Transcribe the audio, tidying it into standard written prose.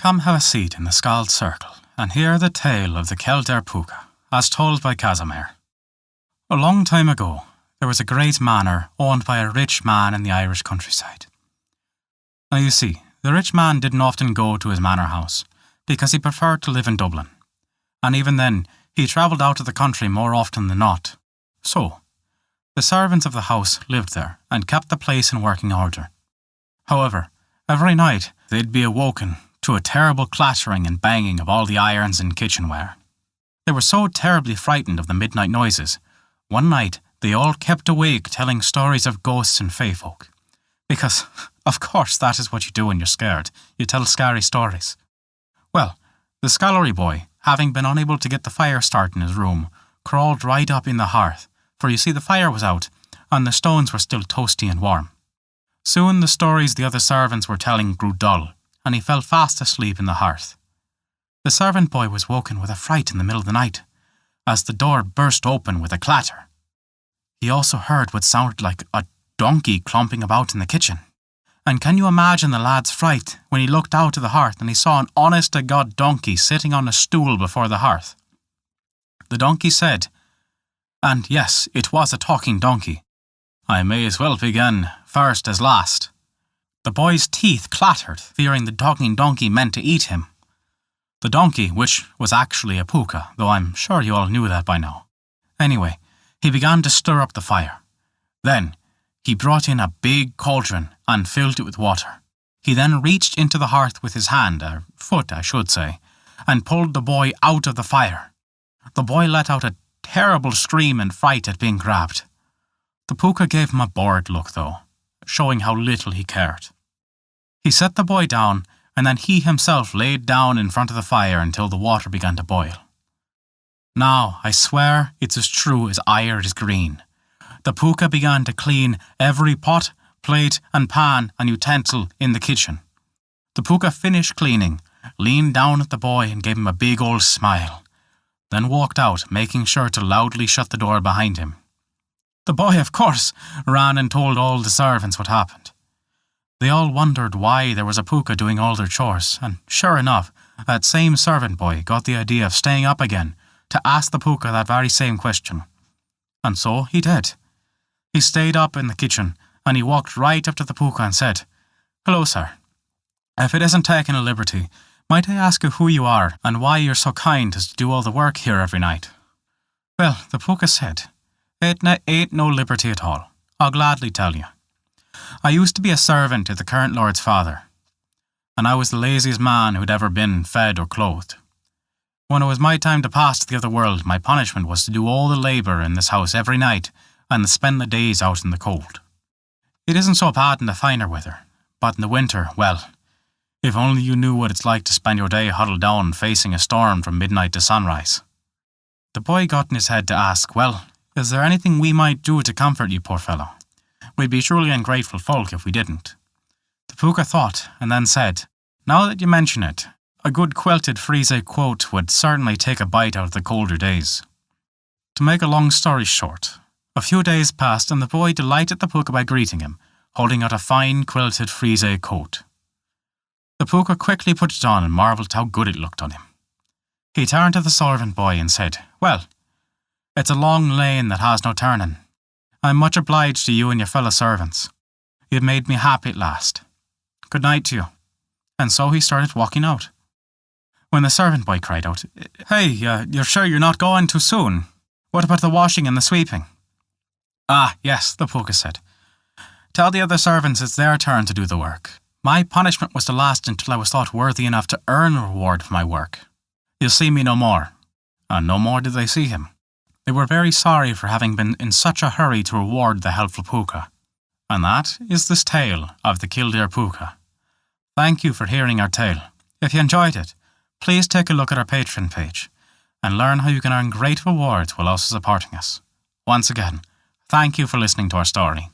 Come have a seat in the Skald circle and hear the tale of the Kildare Pooka, as told by Casimir. A long time ago, there was a great manor owned by a rich man in the Irish countryside. Now you see, the rich man didn't often go to his manor house because he preferred to live in Dublin, and even then he travelled out of the country more often than not. So, the servants of the house lived there and kept the place in working order. However, every night they'd be awoken to a terrible clattering and banging of all the irons and kitchenware. They were so terribly frightened of the midnight noises, one night they all kept awake telling stories of ghosts and fae folk. Because, of course, that is what you do when you're scared. You tell scary stories. Well, the scullery boy, having been unable to get the fire started in his room, crawled right up in the hearth, for you see the fire was out, and the stones were still toasty and warm. Soon the stories the other servants were telling grew dull, and he fell fast asleep in the hearth. The servant boy was woken with a fright in the middle of the night, as the door burst open with a clatter. He also heard what sounded like a donkey clomping about in the kitchen. And can you imagine the lad's fright when he looked out of the hearth and he saw an honest-to-God donkey sitting on a stool before the hearth? The donkey said, and yes, it was a talking donkey, "I may as well begin first as last." The boy's teeth clattered, fearing the talking donkey meant to eat him. The donkey, which was actually a pooka, though I'm sure you all knew that by now. Anyway, he began to stir up the fire. Then, he brought in a big cauldron and filled it with water. He then reached into the hearth with his hand, or foot I should say, and pulled the boy out of the fire. The boy let out a terrible scream in fright at being grabbed. The pooka gave him a bored look though, showing how little he cared. He set the boy down, and then he himself laid down in front of the fire until the water began to boil. Now, I swear it's as true as ire is green. The pooka began to clean every pot, plate and pan and utensil in the kitchen. The pooka finished cleaning, leaned down at the boy and gave him a big old smile, then walked out, making sure to loudly shut the door behind him. The boy, of course, ran and told all the servants what happened. They all wondered why there was a pooka doing all their chores, and sure enough, that same servant boy got the idea of staying up again to ask the pooka that very same question. And so he did. He stayed up in the kitchen, and he walked right up to the pooka and said, "Hello, sir. If it isn't taking a liberty, might I ask you who you are and why you're so kind as to do all the work here every night?" Well, the pooka said, "It ain't no liberty at all. I'll gladly tell you. I used to be a servant to the current lord's father, and I was the laziest man who'd ever been fed or clothed. When it was my time to pass to the other world, my punishment was to do all the labour in this house every night and spend the days out in the cold. It isn't so bad in the finer weather, but in the winter, well, if only you knew what it's like to spend your day huddled down facing a storm from midnight to sunrise." The boy got in his head to ask, "Well, is there anything we might do to comfort you, poor fellow? We'd be truly ungrateful folk if we didn't." The pooka thought and then said, "Now that you mention it, a good quilted frise quote would certainly take a bite out of the colder days." To make a long story short, a few days passed and the boy delighted the pooka by greeting him, holding out a fine quilted frise coat. The pooka quickly put it on and marvelled how good it looked on him. He turned to the servant boy and said, "Well, it's a long lane that has no turning. I'm much obliged to you and your fellow servants. You've made me happy at last. Good night to you." And so he started walking out. When the servant boy cried out, "Hey, you're sure you're not going too soon? What about the washing and the sweeping?" "Ah, yes," the pooka said. "Tell the other servants it's their turn to do the work. My punishment was to last until I was thought worthy enough to earn a reward for my work. You'll see me no more." And no more did they see him. They were very sorry for having been in such a hurry to reward the helpful pooka. And that is this tale of the Kildare Pooka. Thank you for hearing our tale. If you enjoyed it, please take a look at our Patreon page and learn how you can earn great rewards while also supporting us. Once again, thank you for listening to our story.